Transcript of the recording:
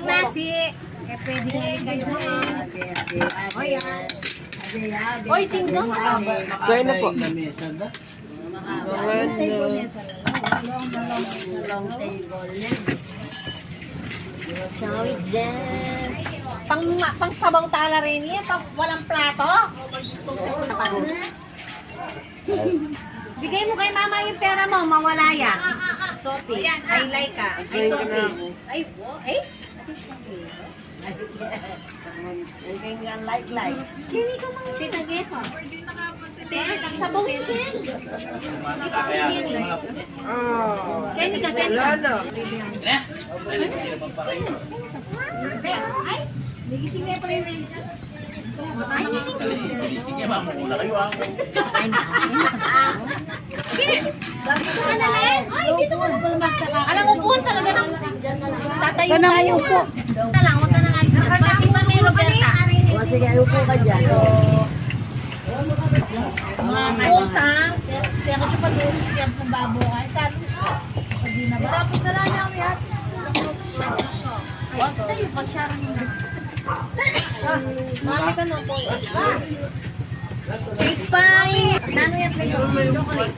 nasi. Eh, pwede nga rin kayo na eh. O yan. Oy, tingnan mo. Kaya na po. Long table yan. Shawit dyan. Pang sabaw tala rin yan. Pang walang plato. Bigay mo kay mama yung pera mo. Mawala yan. Sophie. Ay, Laika. Ay, Sophie. Ay, eh? Ang nga like. Kini ka mga sinagay pa. Sabaw yun. Kini ka, Lalo. Ay, nagising na pala yun. Ay, Sige, mamula kayo ang... Ay, alam mo po talaga ng tatayo tayo po. Lang, wag ka nang alis. Pati ba may Roberta? O, sige, upo ka dyan. Utang. Kaya ko pa doon, kaya kung babo ka. Sabi na ba? Tapos na lang niya yan. Wag tayo, pag-share mo na. Mami ka na po. Cake pie. Nano yan kayo? Chocolate.